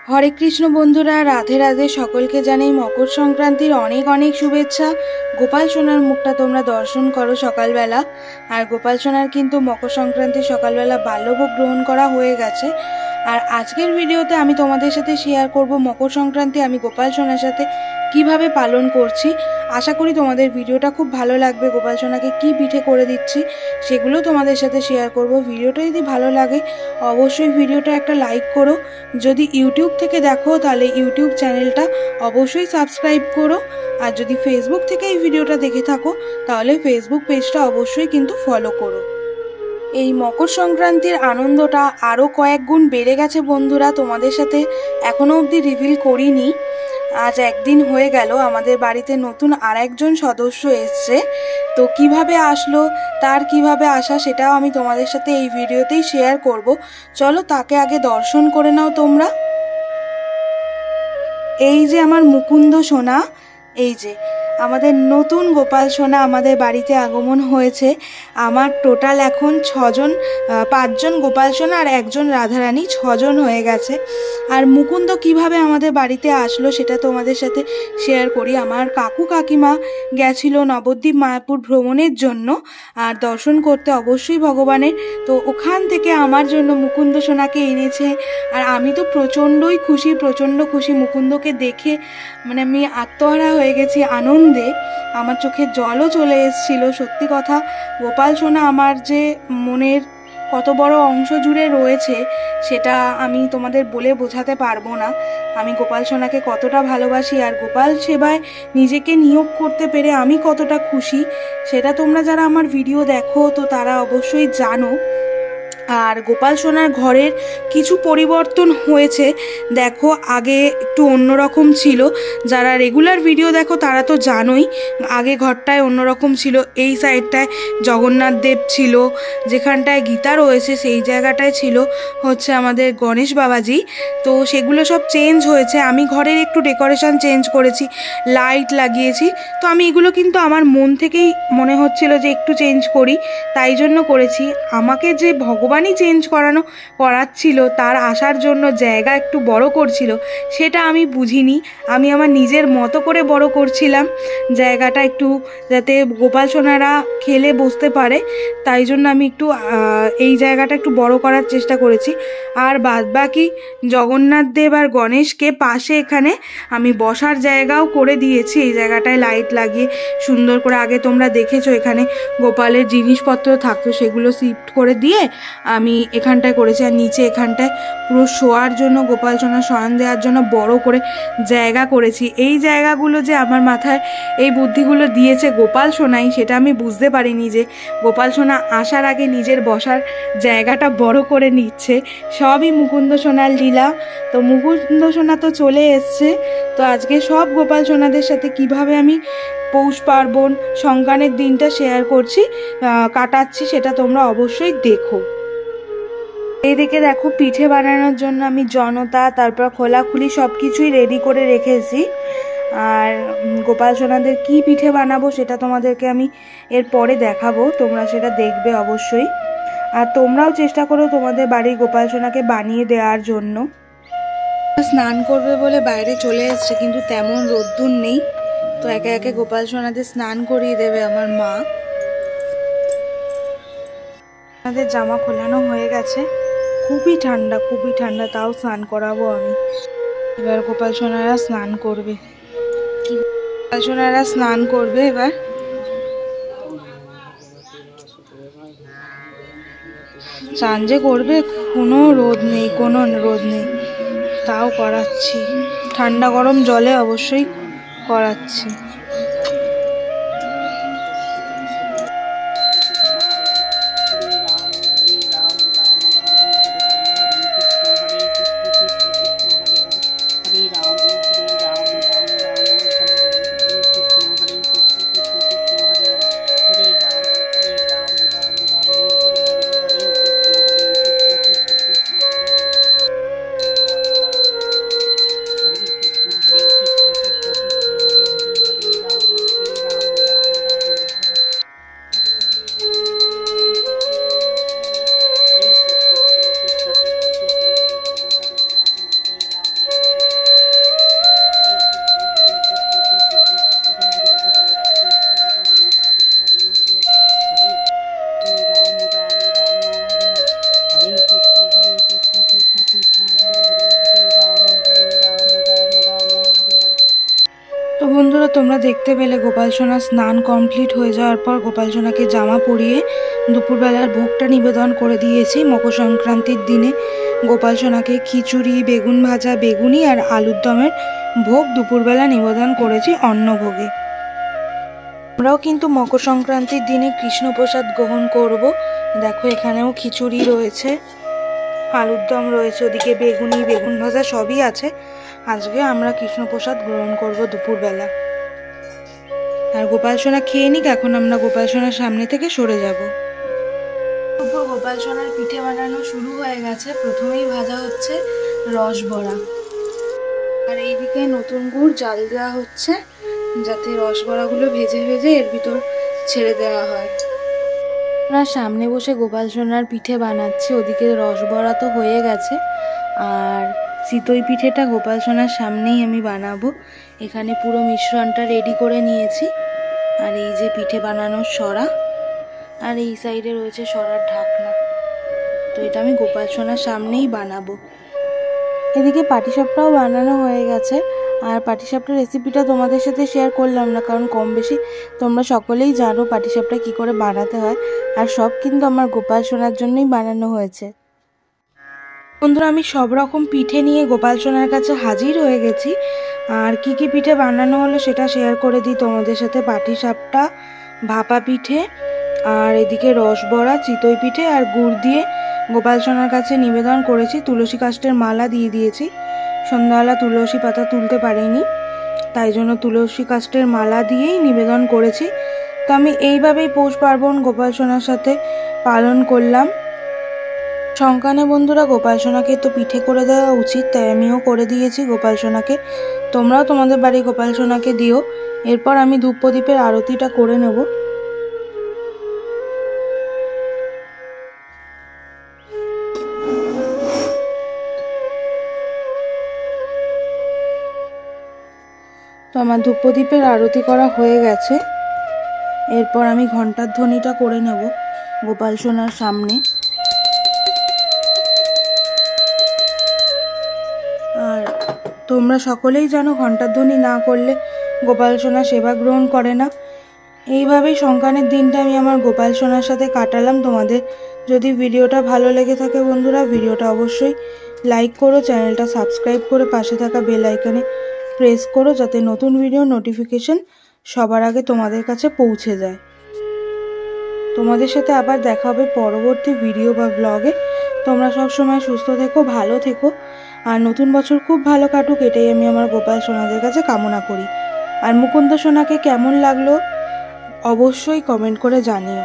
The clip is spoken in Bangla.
হরে কৃষ্ণ বন্ধুরা, রাধে রাধে। সকলকে জানাই মকর সংক্রান্তির অনেক অনেক শুভেচ্ছা। গোপাল সোনার মুখটা তোমরা দর্শন করো সকালবেলা। আর গোপাল সোনার কিন্তু মকর সংক্রান্তির সকালবেলা বাল্যভোগ গ্রহণ করা হয়ে গেছে। আর আজকের ভিডিওতে আমি তোমাদের সাথে শেয়ার করব মকর সংক্রান্তি আমি গোপাল সোনার সাথে কিভাবে পালন করছি। আশা করি তোমাদের ভিডিওটা খুব ভালো লাগবে। গোপাল সোনাকে কি পিঠে করে দিচ্ছি সেগুলো তোমাদের সাথে শেয়ার করব। ভিডিওটা যদি ভালো লাগে অবশ্যই ভিডিওটা একটা লাইক করো। যদি ইউটিউব থেকে দেখো তাহলে ইউটিউব চ্যানেলটা অবশ্যই সাবস্ক্রাইব করো। আর যদি ফেসবুক থেকে এই ভিডিওটা দেখে থাকো তাহলে ফেসবুক পেজটা অবশ্যই কিন্তু ফলো করো। এই মকর সংক্রান্তির আনন্দটা আরও কয়েক গুণ বেড়ে গেছে বন্ধুরা। তোমাদের সাথে এখনও অবধি রিভিল করিনি। আজ একদিন হয়ে গেল আমাদের বাড়িতে নতুন আরেকজন সদস্য এসছে। তো কিভাবে আসলো, তার কিভাবে আসা সেটাও আমি তোমাদের সাথে এই ভিডিওতেই শেয়ার করব। চলো তাকে আগে দর্শন করে নাও তোমরা। এই যে আমার মুকুন্দ সোনা, এই যে আমাদের নতুন গোপাল সোনা আমাদের বাড়িতে আগমন হয়েছে। আমার টোটাল এখন 5জন গোপাল সোনা আর একজন রাধারানী, 6জন হয়ে গেছে। আর মুকুন্দ কিভাবে আমাদের বাড়িতে আসলো সেটা তোমাদের সাথে শেয়ার করি। আমার কাকু কাকিমা গেছিল নবদ্বীপ মায়াপুর ভ্রমণের জন্য আর দর্শন করতে অবশ্যই ভগবানের। তো ওখান থেকে আমার জন্য মুকুন্দ সোনাকে এনেছে। আর আমি তো প্রচণ্ড খুশি মুকুন্দকে দেখে। মানে আমি আত্মহারা হয়ে গেছি আনন্দে, আমার চোখে জলও চলে এসেছিল। সত্যি কথা, গোপাল সোনা আমার যে মনের কত বড় অংশ জুড়ে রয়েছে সেটা আমি তোমাদের বলে বোঝাতে পারবো না। আমি গোপাল সোনাকে কতটা ভালোবাসি আর গোপাল সেবায় নিজেকে নিয়োগ করতে পেরে আমি কতটা খুশি সেটা তোমরা যারা আমার ভিডিও দেখো তো তারা অবশ্যই জানো। আর গোপাল সোনার ঘরের কিছু পরিবর্তন হয়েছে। দেখো, আগে একটু অন্যরকম ছিল। যারা রেগুলার ভিডিও দেখো তারা তো জানোই, আগে ঘরটায় অন্যরকম ছিল। এই সাইডটায় জগন্নাথ দেব ছিল, যেখানটায় গীতা রয়েছে সেই জায়গাটায় ছিল হচ্ছে আমাদের গণেশ বাবাজি। তো সেগুলো সব চেঞ্জ হয়েছে। আমি ঘরের একটু ডেকোরেশন চেঞ্জ করেছি, লাইট লাগিয়েছি। তো আমি এগুলো কিন্তু আমার মন থেকেই মনে হচ্ছিল যে একটু চেঞ্জ করি, তাই জন্য করেছি। আমাকে যে ভগবানই চেঞ্জ করাচ্ছিল, তার আসার জন্য জায়গা একটু বড় করছিল, সেটা আমি বুঝিনি। আমি আমার নিজের মতো করে বড় করছিলাম জায়গাটা, একটু যাতে গোপাল সোনারা খেলে বসতে পারে, তাই জন্য আমি একটু এই জায়গাটা একটু বড় করার চেষ্টা করেছি। আর বাদবাকি জগন্নাথ দেব আর গণেশকে পাশে এখানে আমি বসার জায়গাও করে দিয়েছি। এই জায়গাটায় লাইট লাগিয়ে সুন্দর করে, আগে তোমরা দেখেছো এখানে গোপালের জিনিসপত্র থাকতো সেগুলো শিফট করে দিয়ে আমি এখানটায় করেছি। আর নিচে এখানটায় পুরো শোয়ার জন্য, গোপাল সোনা শয়ন দেওয়ার জন্য বড় করে জায়গা করেছি। এই জায়গাগুলো যে আমার মাথায় এই বুদ্ধিগুলো দিয়েছে গোপাল সোনাই, সেটা আমি বুঝতে পারিনি যে গোপাল সোনা আসার আগে নিজের বসার জায়গাটা বড় করে নিচ্ছে। সবই মুকুন্দ সোনার লীলা। তো মুকুন্দ সোনা তো চলে এসছে। তো আজকে সব গোপাল সোনাদের সাথে কিভাবে আমি পৌষ পার্বণ সংক্রান্তির দিনটা শেয়ার করছি, কাটাচ্ছি, সেটা তোমরা অবশ্যই দেখো। এইদিকে দেখো, পিঠে বানানোর জন্য আমি জনতা, তারপর খোলাখুলি সব কিছুই রেডি করে রেখেছি। আর গোপাল সোনাদের কী পিঠে বানাবো সেটা তোমাদেরকে আমি এর পরে দেখাবো, তোমরা সেটা দেখবে অবশ্যই। আর তোমরাও চেষ্টা করো তোমাদের বাড়ির গোপাল সোনাকে বানিয়ে দেওয়ার জন্য। স্নান করবে বলে বাইরে চলে এসছে, কিন্তু তেমন রোদ্দুর নেই। তো একে একে গোপাল সোনাদের স্নান করিয়ে দেবে আমার মা। আমাদের জামা খোলানো হয়ে গেছে, খুবই ঠান্ডা, তাও স্নান করাবো আমি। এবার গোপাল সোনারা স্নান করবে, এবার। স্নান যে করবে, কোনো রোদ নেই, তাও করাচ্ছি। ঠান্ডা গরম জলে অবশ্যই করাচ্ছি। তোমরা দেখতে পেলে গোপাল সোনা স্নান কমপ্লিট হয়ে যাওয়ার পর গোপাল সোনাকে জামা পরিয়ে দুপুরবেলার ভোগটা নিবেদন করে দিয়েছি। মকর সংক্রান্তির দিনে গোপাল সোনাকে খিচুড়ি, বেগুন ভাজা, বেগুনি আর আলুর দমের ভোগ দুপুরবেলা নিবেদন করেছি অন্নভোগে। আমরাও কিন্তু মকর সংক্রান্তির দিনে কৃষ্ণপ্রসাদ গ্রহণ করব। দেখো এখানেও খিচুড়ি রয়েছে, আলুর দম রয়েছে, ওদিকে বেগুনি, বেগুন ভাজা সবই আছে। আজকে আমরা কৃষ্ণপ্রসাদ গ্রহণ করব দুপুরবেলা। আর গোপাল সোনা খেয়ে নিক, এখন আমরা গোপাল সোনার সামনে থেকে সরে যাব। দুপুর গোপাল সোনার পিঠে বানানো শুরু হয়ে গেছে। প্রথমেই ভাজা হচ্ছে রসবড়া, আর এইদিকে নতুন গুড় জাল দেওয়া হচ্ছে যাতে রসবড়াগুলো ভেজে ভেজে এর ভিতর ছেড়ে দেওয়া হয়। আমরা সামনে বসে গোপাল সোনার পিঠে বানাচ্ছি, ওদিকে রসবড়া তো হয়ে গেছে, আর চিতই পিঠেটা গোপাল সোনার সামনেই আমি বানাবো। এখানে পুরো মিশ্রণটা রেডি করে নিয়েছি। আর এই যে পিঠে বানানোর সরা, আর এই সাইডে রয়েছে সরার ঢাকনা। তো এটা আমি গোপাল সোনার সামনেই বানাবো। এদিকে পাটিসাপটাও বানানো হয়ে গেছে। আর পাটিসাপটার রেসিপিটা তোমাদের সাথে শেয়ার করলাম না, কারণ কম বেশি তোমরা সকলেই জানো পাটিসাপটা কী করে বানাতে হয়। আর সব কিন্তু আমার গোপাল সোনার জন্যই বানানো হয়েছে। বন্ধুরা, আমি সব রকম পিঠে নিয়ে গোপাল সোনার কাছে হাজির হয়ে গেছি। আর কি কি পিঠে বানানো হলো সেটা শেয়ার করে দিই তোমাদের সাথে। পাটিসাপটা, ভাপা পিঠে, আর এদিকে রসবড়া, চিতই পিঠে আর গুড় দিয়ে গোপাল সোনার কাছে নিবেদন করেছি। তুলসী কাষ্ঠের মালা দিয়ে দিয়েছি। সন্ধ্যাবেলা তুলসী পাতা তুলতে পারিনি, তাই জন্য তুলসী কাষ্ঠের মালা দিয়েই নিবেদন করেছি। তো আমি এইভাবেই পৌষ পার্বণ গোপাল সোনার সাথে পালন করলাম। সংক্রানে বন্ধুরা গোপাল সোনাকে তো পিঠে করে দেওয়া উচিত, তাই আমিও করে দিয়েছি গোপাল সোনাকে। তোমরাও তোমাদের বাড়ি গোপাল সোনাকে দিও। এরপর আমি ধূপ প্রদীপের আরতিটা করে নেব। তো আমার ধূপ প্রদীপের আরতি করা হয়ে গেছে। এরপর আমি ঘণ্টার ধ্বনিটা করে নেব গোপাল সোনার সামনে। আর তোমরা সকলেই জানো ঘণ্টার ধ্বনি না করলে গোপাল সোনা সেবা গ্রহণ করে না। এইভাবেই সংক্রান্তির দিনটা আমি আমার গোপাল সোনার সাথে কাটালাম। তোমাদের যদি ভিডিওটা ভালো লেগে থাকে বন্ধুরা, ভিডিওটা অবশ্যই লাইক করো, চ্যানেলটা সাবস্ক্রাইব করে পাশে থাকা বেল আইকনে প্রেস করো, যাতে নতুন ভিডিও নোটিফিকেশন সবার আগে তোমাদের কাছে পৌঁছে যায়। তোমাদের সাথে আবার দেখা হবে পরবর্তী ভিডিও বা ব্লগে। তোমরা সব সময় সুস্থ থেকো, ভালো থেকো, আর নতুন বছর খুব ভালো কাটুক, এটাই আমি আমার গোপাল সোনাদের কাছে কামনা করি। আর মুকুন্দ সোনাকে কেমন লাগলো অবশ্যই কমেন্ট করে জানিও।